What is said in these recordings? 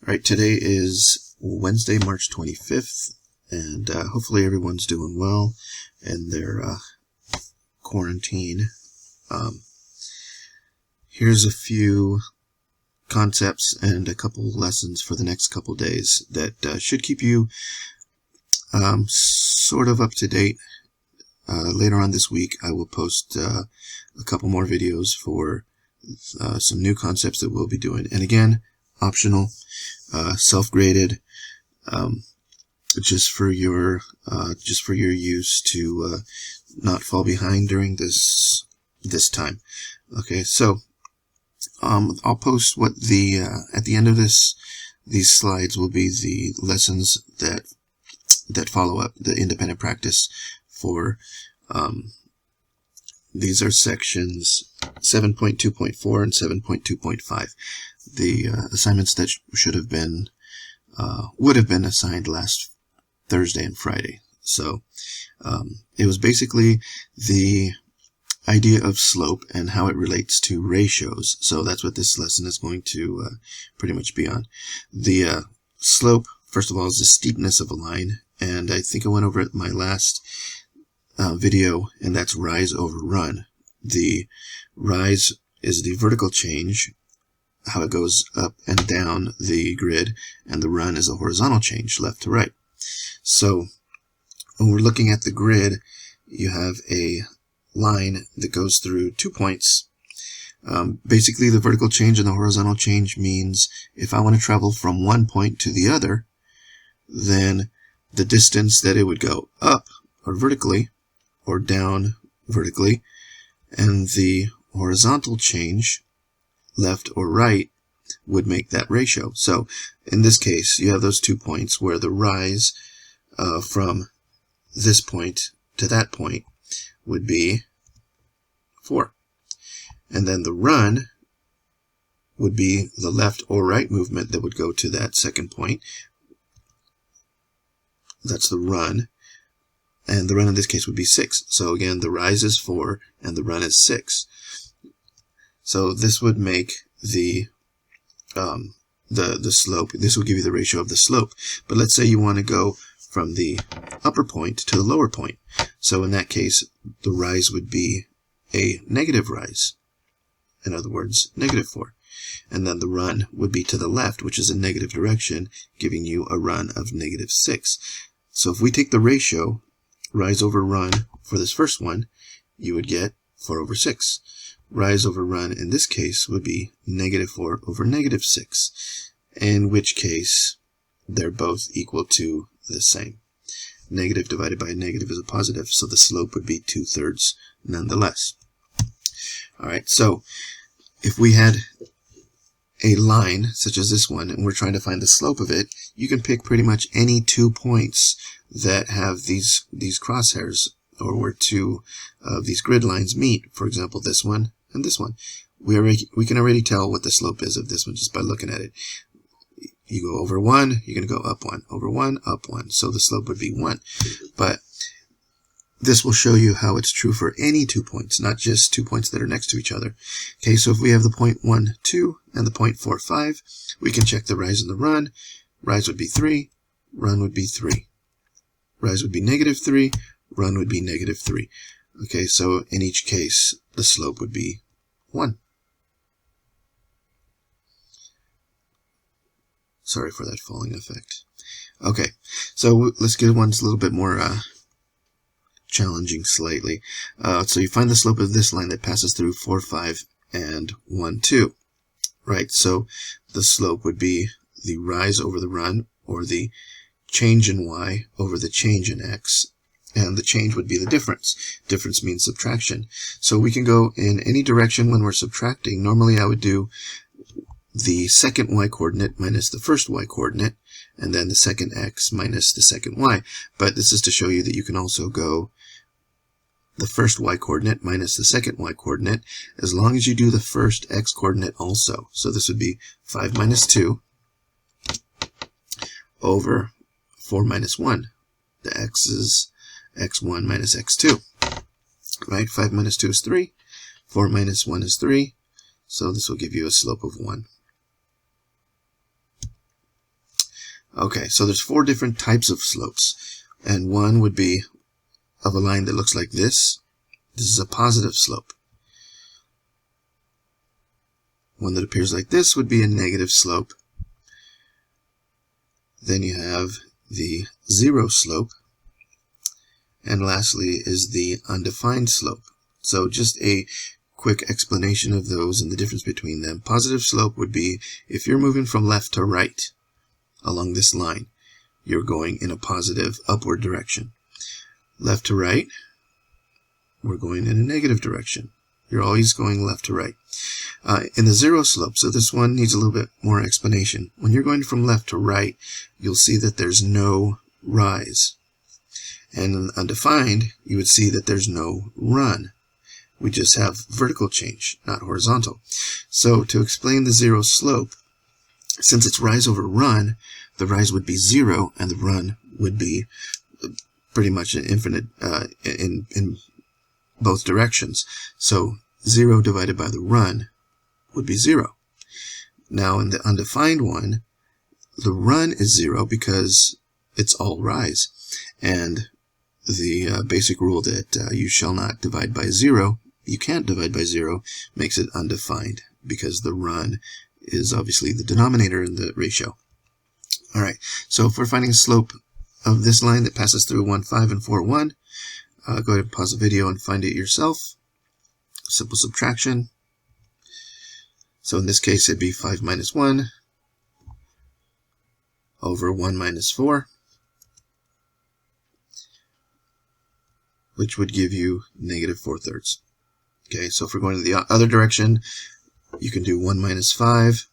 Alright, today is Wednesday, March 25th, and hopefully everyone's doing well in their quarantine. Here's a few concepts and a couple lessons for the next couple days that should keep you sort of up to date. Later on this week, I will post a couple more videos for some new concepts that we'll be doing. And again, optional, self-graded, just for your use to not fall behind during this time. Okay, so I'll post what at the end of these slides will be the lessons that follow up the independent practice for these are sections 7.2.4 and 7.2.5. The assignments that should have been would have been assigned last Thursday and Friday. So it was basically the idea of slope and how it relates to ratios. So that's what this lesson is going to pretty much be on. The slope, first of all, is the steepness of a line, and I think I went over it in my last video, and that's rise over run. The rise is the vertical change, how it goes up and down the grid, and the run is a horizontal change, left to right. So when we're looking at the grid, you have a line that goes through 2 points. Basically, the vertical change and the horizontal change means if I want to travel from one point to the other, then the distance that it would go up or vertically or down vertically, and the horizontal change, left or right, would make that ratio. So in this case, you have those 2 points where the rise from this point to that point would be 4. And then the run would be the left or right movement that would go to that second point. That's the run. And the run in this case would be 6. So again, the rise is 4 and the run is 6. So this would make the slope. This will give you the ratio of the slope. But let's say you want to go from the upper point to the lower point. So in that case, the rise would be a negative rise. In other words, -4. And then the run would be to the left, which is a negative direction, giving you a run of -6. So if we take the ratio, rise over run, for this first one, you would get 4 over 6. Rise over run in this case would be -4 over -6, in which case they're both equal to the same. Negative divided by a negative is a positive, so the slope would be 2/3 nonetheless. Alright, so if we had a line such as this one and we're trying to find the slope of it, you can pick pretty much any 2 points that have these crosshairs, or where 2 of these grid lines meet. For example, this one and this one. We can already tell what the slope is of this one just by looking at it. You go over 1, you're going to go up 1. Over 1, up 1. So the slope would be 1. But this will show you how it's true for any 2 points, not just 2 points that are next to each other. Okay, so if we have the point 1, 2 and the point 4, 5, we can check the rise and the run. Rise would be 3, run would be 3. Rise would be -3, run would be -3. Okay, so in each case, the slope would be 1. Sorry for that falling effect. Okay, so let's get one that's a little bit more challenging slightly. So you find the slope of this line that passes through 4, 5, and 1, 2. Right, so the slope would be the rise over the run, or the change in y over the change in x, and the change would be the difference. Difference means subtraction. So we can go in any direction when we're subtracting. Normally I would do the second y coordinate minus the first y coordinate, and then the second x minus the second y. But this is to show you that you can also go the first y coordinate minus the second y coordinate, as long as you do the first x coordinate also. So this would be 5 minus 2 over 4 minus 1. The x is x1 minus x2. Right? 5 minus 2 is 3. 4 minus 1 is 3. So this will give you a slope of 1. Okay, so there's 4 different types of slopes, and one would be of a line that looks like this. This is a positive slope. One that appears like this would be a negative slope. Then you have the zero slope, and lastly is the undefined slope. So just a quick explanation of those and the difference between them. Positive slope would be if you're moving from left to right along this line, you're going in a positive upward direction. Left to right, we're going in a negative direction. You're always going left to right. In the zero slope, so this one needs a little bit more explanation. When you're going from left to right, you'll see that there's no rise. And in undefined, you would see that there's no run. We just have vertical change, not horizontal. So to explain the zero slope, since it's rise over run, the rise would be 0 and the run would be pretty much an infinite in both directions. So 0 divided by the run would be 0. Now in the undefined one, the run is 0 because it's all rise. And the basic rule that you shall not divide by 0, you can't divide by 0, makes it undefined because the run is obviously the denominator in the ratio. Alright, so if we're finding a slope of this line that passes through 1, 5, and 4, 1, go ahead and pause the video and find it yourself. Simple subtraction. So in this case, it'd be 5 minus 1 over 1 minus 4, which would give you negative 4/3. Okay, so if we're going to the other direction, you can do 1 minus 5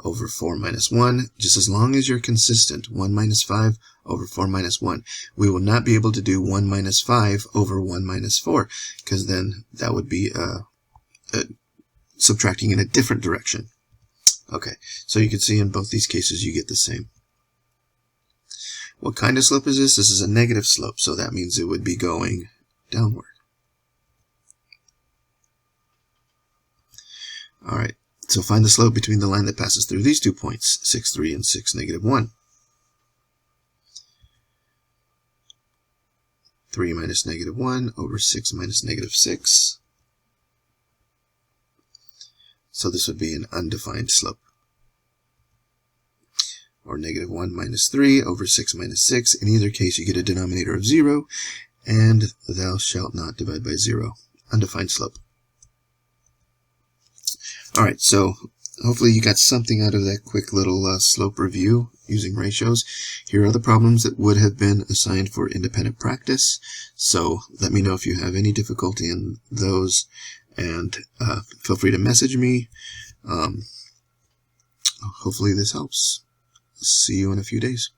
over 4 minus 1, just as long as you're consistent. 1 minus 5 over 4 minus 1. We will not be able to do 1 minus 5 over 1 minus 4, because then that would be subtracting in a different direction. Okay, so you can see in both these cases you get the same. What kind of slope is this? This is a negative slope, so that means it would be going downward. Alright, so find the slope between the line that passes through these 2 points, 6, 3, and 6, negative 1. 3 minus negative 1 over 6 minus negative 6. So this would be an undefined slope. Or negative 1 minus 3 over 6 minus 6. In either case, you get a denominator of 0, and thou shalt not divide by 0. Undefined slope. Alright, so hopefully you got something out of that quick little slope review using ratios. Here are the problems that would have been assigned for independent practice. So let me know if you have any difficulty in those, and feel free to message me. Hopefully this helps. See you in a few days.